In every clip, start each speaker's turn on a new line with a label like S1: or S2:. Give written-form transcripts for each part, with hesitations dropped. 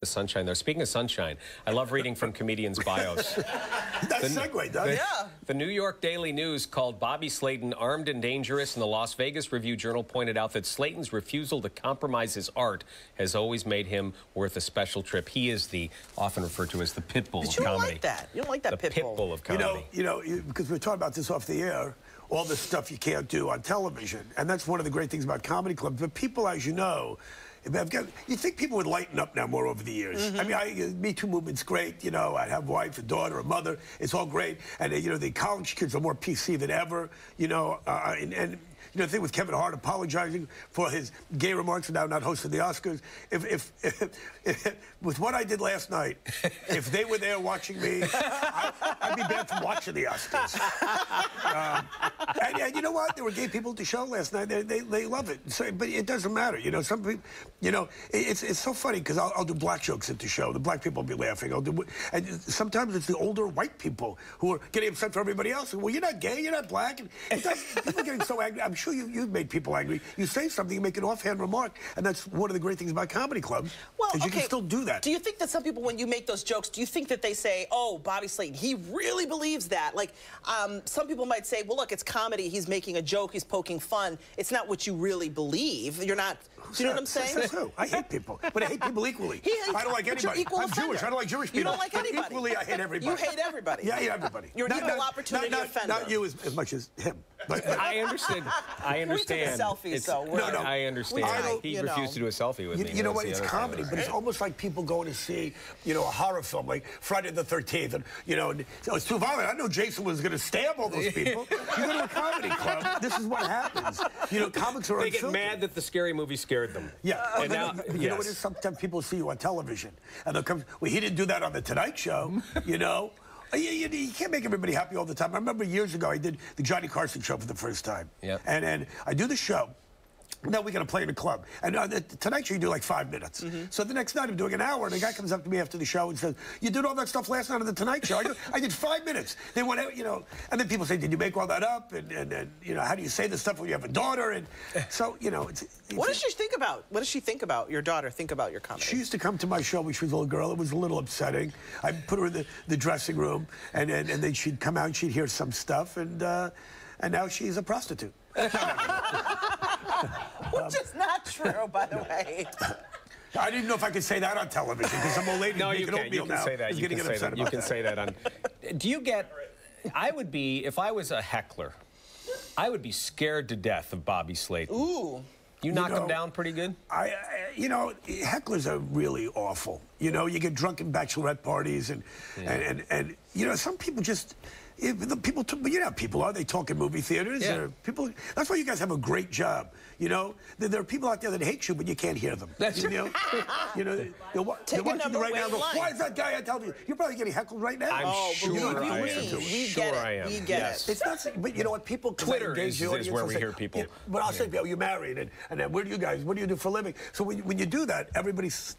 S1: The sunshine there. Speaking of sunshine, I love reading from comedians' bios.
S2: Nice segue, doesn't it?
S3: Yeah.
S1: The New York Daily News called Bobby Slayton armed and dangerous, and the Las Vegas Review-Journal pointed out that Slayton's refusal to compromise his art has always made him worth a special trip. He is the often referred to as the pit bull of comedy.
S3: You don't like that. You don't like that
S1: the pit bull of comedy.
S2: Because we're talking about this off the air, all the stuff you can't do on television, and that's one of the great things about comedy clubs. But people, as you know, you think people would lighten up now more over the years.
S3: Mm-hmm.
S2: I mean, Me Too movement's great. You know, I have a wife, a daughter, a mother. It's all great. And, the college kids are more PC than ever, the thing with Kevin Hart apologizing for his gay remarks and now not hosting the Oscars. If with what I did last night, if they were there watching me, I'd be banned from watching the Oscars. And you know what? There were gay people at the show last night. They love it. So, but it doesn't matter. Some people, it's so funny because I'll do black jokes at the show. The black people will be laughing. And sometimes it's the older white people who are getting upset for everybody else. Well, you're not gay. You're not black. And people are getting so angry. I'm sure you've made people angry. You say something, you make an offhand remark, and that's one of the great things about comedy clubs.
S3: Well,
S2: you can still do that.
S3: Do you think that some people, when you make those jokes, do you think that they say, "Oh, Bobby Slayton, he really believes that"? Like, some people might say, "Well, look, it's comedy. He's making a joke. He's poking fun. It's not what you really believe. You're not." Do you know what I'm saying?
S2: Says who? I hate people, but I hate people equally. I don't like anybody. I'm Jewish. I don't like Jewish people.
S3: You don't like anybody.
S2: Equally, I hate everybody.
S3: You hate everybody.
S2: Yeah, I hate everybody.
S3: You're an equal opportunity offender.
S2: Not you as much as him. But
S1: I understand.
S3: We took a selfie, so
S1: I understand. He refused to do a selfie with me.
S2: You know what? It's comedy, but it's almost like people going to see, a horror film like Friday the 13th, and it's too violent. I know Jason was going to stab all those people. You go to a comedy club, this is what happens. Comics are
S1: They get mad that the scary movie scared them.
S2: Yeah.
S1: And now,
S2: you know what it is? Sometimes people see you on television, and they'll come, well, he didn't do that on The Tonight Show, You can't make everybody happy all the time. I remember years ago, I did the Johnny Carson show for the first time.
S1: Yep.
S2: And I do the show. Now we got to play in a club. And the Tonight Show, you do like 5 minutes. So the next night, I'm doing an hour, and a guy comes up to me after the show and says, "You did all that stuff last night on the Tonight Show." I did 5 minutes. They went out, and then people say, "Did you make all that up?" And how do you say this stuff when you have a daughter? And so,
S3: what does she think about? What does she think about your daughter? Think about your comedy?
S2: She used to come to my show when she was a little girl. It was a little upsetting. I put her in the dressing room, and then she'd come out and she'd hear some stuff, and now she's a prostitute.
S3: Which is not true, by the way.
S2: I didn't know if I could say that on television because some old lady making oatmeal now.
S1: Say that. You can say that on. Do you get? I would be, if I was a heckler, I would be scared to death of Bobby Slayton.
S3: Ooh.
S1: You knock him down pretty good?
S2: Hecklers are really awful. You get drunk in bachelorette parties, and some people just. But people are they talk in movie theaters?
S1: Yeah.
S2: People. That's why you guys have a great job. There are people out there that hate you, but you can't hear them.
S1: That's
S2: they're watching you right now. Why is that guy on television? You're probably getting heckled right now.
S1: I'm sure I am.
S3: We get it.
S2: It's not. But you know what? People.
S1: Twitter is where we hear people.
S2: But I'll say, "Are you married? And where do you guys? What do you do for a living?" So when you do that,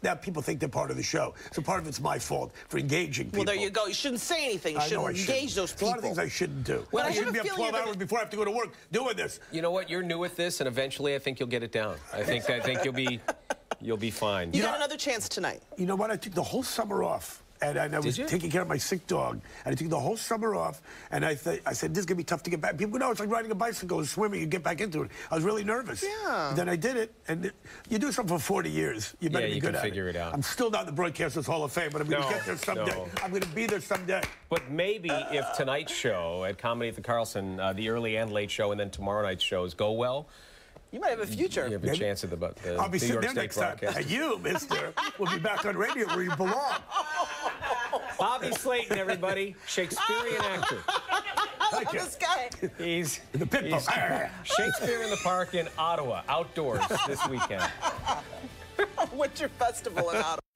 S2: now people think they're part of the show. So part of it's my fault for engaging people.
S3: Well, there you go. You shouldn't say anything. You shouldn't engage those people.
S2: A lot of things I shouldn't do.
S3: Well,
S2: I shouldn't be up 12 hours before I have to go to work doing this.
S1: You know what? You're new at this, and eventually I think you'll get it down. I think you'll be fine.
S3: You got another chance tonight.
S2: You know what? I took the whole summer off. And I was taking care of my sick dog. And I took the whole summer off. And I said, this is going to be tough to get back. People know it's like riding a bicycle or swimming. You get back into it. I was really nervous.
S3: Yeah.
S2: Then I did it. And you do something for 40 years. You better be good at it.
S1: You can figure it out.
S2: I'm still not in the Broadcasters Hall of Fame, but I'm going to get there someday.
S1: No.
S2: I'm going to be there someday.
S1: But maybe if tonight's show at Comedy the Carlson, the early and late show, and then tomorrow night's shows go well,
S3: you might have a future.
S1: You have a chance at the
S2: I'll be
S1: New
S2: sitting
S1: York
S2: there
S1: State
S2: next time.
S1: broadcast.
S2: And you, mister, will be back on radio where you belong.
S1: Bobby Slayton, everybody. Shakespearean actor.
S3: Thank you. This guy.
S1: He's
S2: the pit bull.
S1: Shakespeare in the Park in Ottawa, outdoors this weekend.
S3: What's your festival in Ottawa?